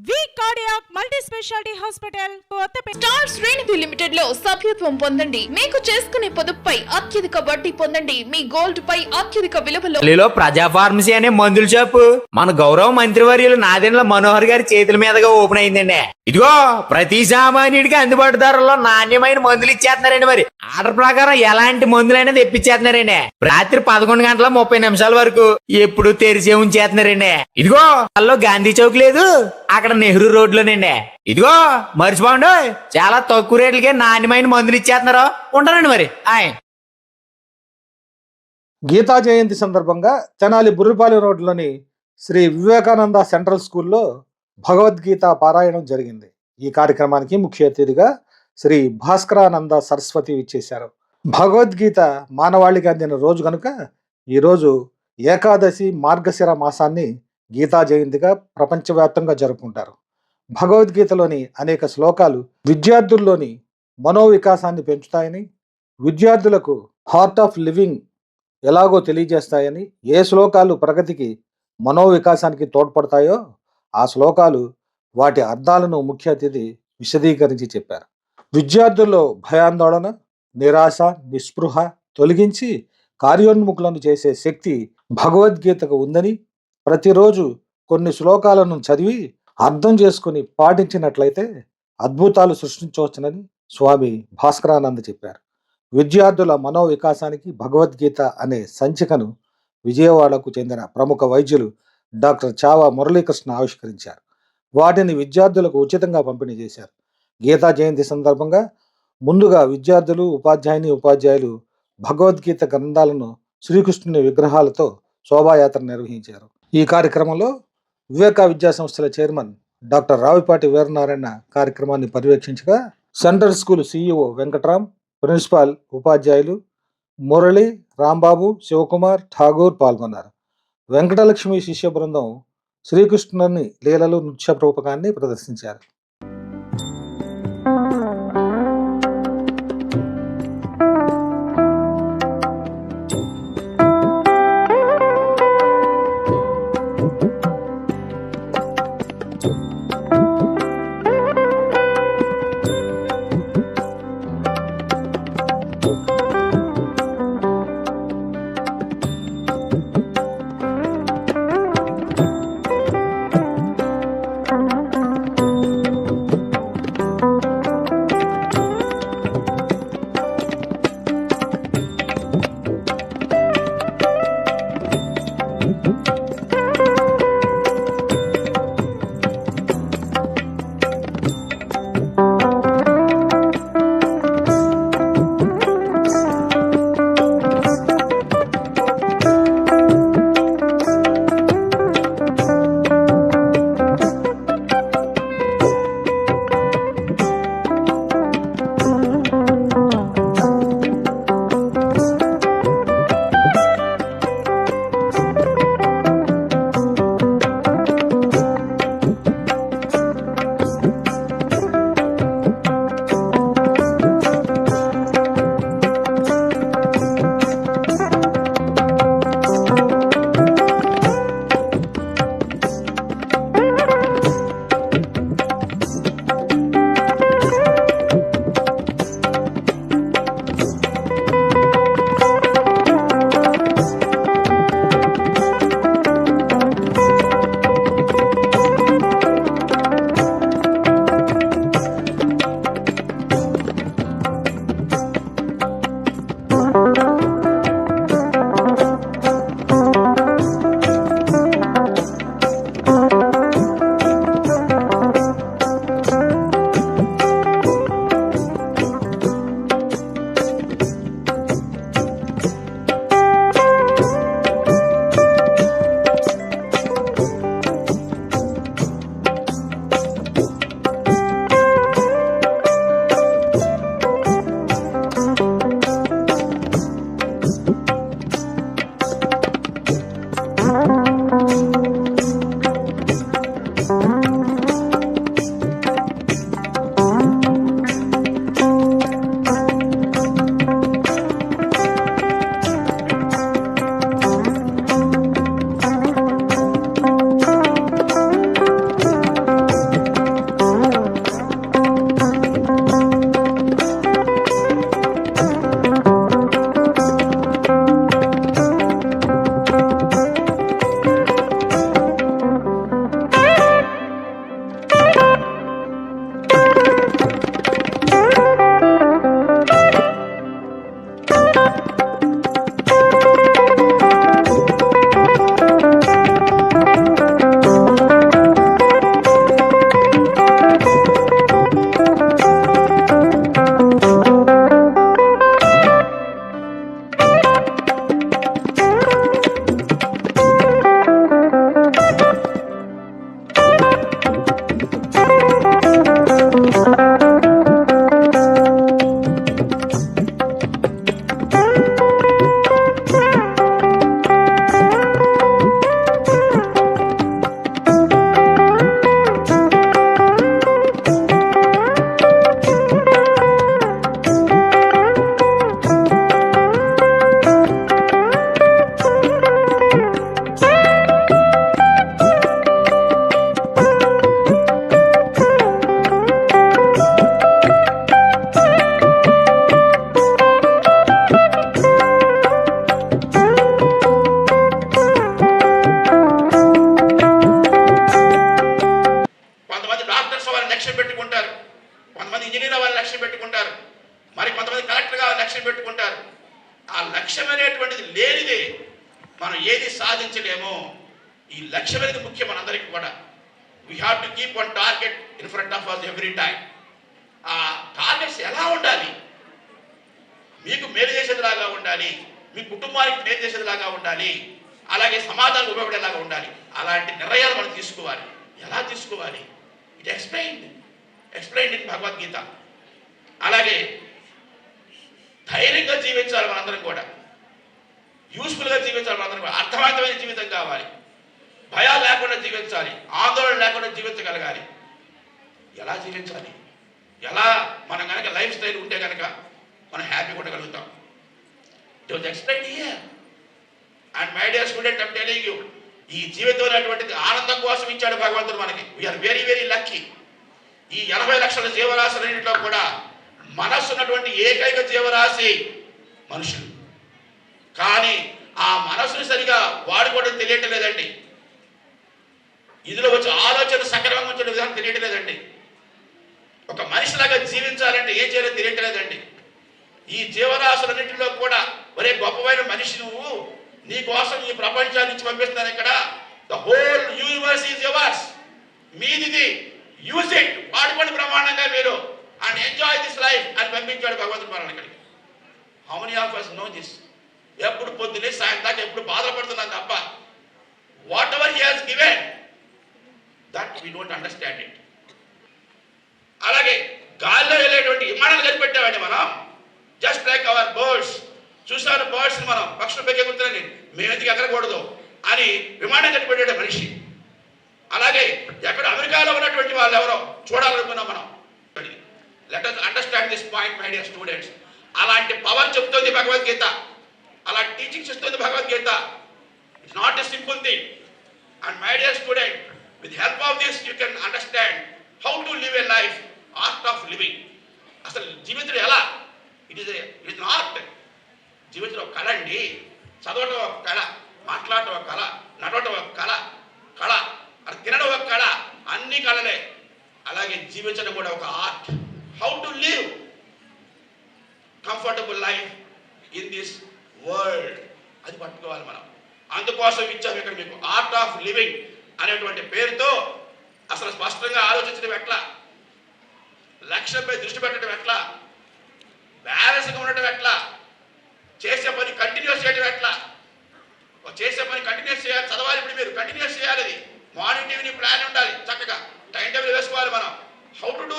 వి cardiac multi speciality hospital Kothapeta. Star శ్రేణి limited లో సభ్యత్వం పొందండి. మీకు చేసుకునే పొదుపుపై అత్యధిక వడ్డీ పొందండి. మీ గోల్డ్ పై అత్యధిక విలువలో ప్రజా ఫార్మసీ అనే మందుల షాపు మన గౌరవ మంత్రివర్యులు నాదెండ్ల మనోహర్ గారి చేతుల మీదుగా ఓపెన్ అయిందండి. ఇదిగో ప్రతి సామాన్యుడికి అందుబాటు ధరల్లో నాణ్యమైన మందులు ఇచ్చేస్తున్నారండి. మరి ఆర్డర్ ప్రకారం ఎలాంటి మందులైనా తెప్పించేస్తున్నారండి. రాత్రి 11:30 వరకు ఎప్పుడు తెరిచే ఉంచేస్తున్నారండి. ఇదిగో అల్లో గాంధీ చౌక్ లేదు, అక్కడ నెహ్రూ రోడ్లోనండి. ఇదిగో మర్చిపోండి, చాలా తక్కువ రేట్లకే నాణ్యమైన మందులు ఇచ్చేస్తున్నారు. ఉంటానండి మరి. గీతా జయంతి సందర్భంగా తెనాలి బుర్రిపాలెం రోడ్లోని శ్రీ వివేకానంద సెంట్రల్ స్కూల్లో భగవద్గీత పారాయణం జరిగింది. ఈ కార్యక్రమానికి ముఖ్య అతిథిగా శ్రీ భాస్కరానంద సరస్వతి ఇచ్చేశారు. భగవద్గీత మానవాళికి అందిన రోజు కనుక ఈరోజు ఏకాదశి మార్గశిర మాసాన్ని గీతా జయంతిగా ప్రపంచవ్యాప్తంగా జరుపుకుంటారు. భగవద్గీతలోని అనేక శ్లోకాలు విద్యార్థుల్లోని మనోవికాసాన్ని పెంచుతాయని, విద్యార్థులకు హార్ట్ ఆఫ్ లివింగ్ ఎలాగో తెలియజేస్తాయని, ఏ శ్లోకాలు ప్రగతికి మనోవికాసానికి తోడ్పడతాయో ఆ శ్లోకాలు వాటి అర్థాలను ముఖ్య అతిథి విశదీకరించి చెప్పారు. విద్యార్థుల్లో భయాందోళన, నిరాశ, నిస్పృహ తొలగించి కార్యోన్ముఖులను చేసే శక్తి భగవద్గీతకు ఉందని, ప్రతిరోజు కొన్ని శ్లోకాలను చదివి అర్థం చేసుకుని పాటించినట్లయితే అద్భుతాలు సృష్టించవచ్చునని స్వామి భాస్కరానంద చెప్పారు. విద్యార్థుల మనోవికాసానికి భగవద్గీత అనే సంచికను విజయవాడకు చెందిన ప్రముఖ వైద్యులు డాక్టర్ చావా మురళీకృష్ణ ఆవిష్కరించారు. వాటిని విద్యార్థులకు ఉచితంగా పంపిణీ చేశారు. గీతా జయంతి సందర్భంగా ముందుగా విద్యార్థులు, ఉపాధ్యాయులు భగవద్గీత గ్రంథాలను శ్రీకృష్ణుని విగ్రహాలతో శోభాయాత్ర నిర్వహించారు. ఈ కార్యక్రమంలో వివేక విద్యా సంస్థల చైర్మన్ డాక్టర్ రావిపాటి వీరనారాయణ కార్యక్రమాన్ని పర్యవేక్షించగా, central school CEO Venkatram, principal, ఉపాధ్యాయులు మురళి, రాంబాబు, శివకుమార్, ఠాగూర్ పాల్గొన్నారు. వెంకటలక్ష్మి శిష్య బృందం శ్రీకృష్ణుని లీలలు, నృత్య రూపకాన్ని ప్రదర్శించారు. ఆ లక్ష్యం అనేటువంటిది లేనిదే మనం ఏది సాధించలేమో. ఈ లక్ష్యం అనేది ముఖ్యం మనందరికీ కూడా. We have to keep one target in front of us every time. ఆ టార్గెట్స్ ఎలా ఉండాలి? మీకు మేలు చేసేదిలాగా ఉండాలి, మీ కుటుంబానికి మేలు చేసేదిలాగా ఉండాలి, అలాగే సమాజానికి ఉపయోగపడేలాగా ఉండాలి. అలాంటి నిర్ణయాలు మనం తీసుకోవాలి. ఎలా తీసుకోవాలి? It explain in Bhagavad Gita. అలాగే ధైర్యంగా జీవించాలి మనందరం కూడా, యూస్ఫుల్గా జీవించాలి మనందరం కూడా. అర్థవంతమైన జీవితం కావాలి, భయాలు లేకుండా జీవించాలి, ఆందోళన లేకుండా జీవించగలగాలి. ఎలా జీవించాలి? ఎలా మనం కనుక లైఫ్ స్టైల్ ఉంటే కనుక మనం హ్యాపీగా ఉండగలుగుతాం. It was explain here. And my dear student, I'm telling you, ఈ జీవితం అనేటువంటిది ఆనందం కోసం ఇచ్చాడు భగవంతుడు మనకి. We are very very lucky. ఈ 80 లక్షల జీవరాశులన్నింటిలో కూడా మనస్సు ఉన్నటువంటి ఏకైక జీవరాశి మనుషులు. కానీ ఆ మనస్సును సరిగా వాడుకోవడం తెలియటం లేదండి. ఇందులో వచ్చే ఆలోచన సక్రమంగా ఉంచే విధానం తెలియటం లేదండి. ఒక మనిషిలాగా జీవించాలంటే ఏం చేయాలో తెలియట్లేదండి. ఈ జీవరాశులన్నింటిలో కూడా ఒరే గొప్పమైన మనిషి నువ్వు, నీ కోసం ఈ ప్రపంచాన్ని నుంచి పంపిస్తాను ఇక్కడ, the whole universe is yours, మీదిది, యూజ్ ఇట్, వాడుకోండి బ్రహ్మాండంగా మీరు, అండ్ ఎంజాయ్ దిస్ లైఫ్ అని పంపించాడు భగవంతుడు మనల్ని ఇక్కడికి. How many of us know this? ఎప్పుడు పొద్దున్నే సాయం దాకా ఎప్పుడు బాధపడుతున్నాం తప్ప what ever he has given that we don't understand it. అలాగే గాల్లో వెళ్ళేటువంటి విమానాలు కనిపెట్టామండి మనం, జస్ట్ లైక్ అవర్ బర్డ్స్. చూసాను బర్డ్స్ మనం, పక్షులు పెంచుకుంటున్నాను, మేము ఎందుకు ఎక్కకూడదు అని విమానం కనిపెట్టాడు మనిషి. అలాగే ఎక్కడ అమెరికాలో ఉన్నటువంటి వాళ్ళు ఎవరో చూడాలనుకున్నాం మనం. Let us understand this point my dear students. అలాంటి పవర్ చెప్తుంది భగవద్గీత, అలాంటి టీచింగ్స్ ఇస్తుంది Bhagavad Gita. It's not a simple thing. And my dear student, with help of this you can understand how to live a life, art of living. అసలు జీవితం ఎలా? It is art. జీవితం ఒక కళ అండి. చదవటం ఒక కళ, మాట్లాడటం ఒక కళ, నడవటం ఒక కళ, అది తినడం ఒక కళ, అన్ని కళలే. అలాగే జీవించడం కూడా ఒక art. How to live comfortable life in this world, అది పట్టుకోవాలి మనం. అందుకోసం ఇచ్చాము ఇక్కడ మీకు ఆర్ట్ ఆఫ్ లివింగ్ అనేటువంటి పేరుతో. అసలు స్పష్టంగా ఆలోచించడం ఎట్లా, లక్ష్యంపై దృష్టి పెట్టడం ఎట్లా, బ్యాలెన్స్గా ఉండటం ఎట్లా, చేసే పని కంటిన్యూస్ చేయడం ఎట్లా. చేసే పని కంటిన్యూస్ చేయాలి, చదవాలి. ఇప్పుడు మీరు కంటిన్యూస్ చేయాలి. అది మార్నింగ్ ఈవినింగ్ ప్లాన్ ఉండాలి, చక్కగా టైం టేబుల్ వేసుకోవాలి మనం. How to do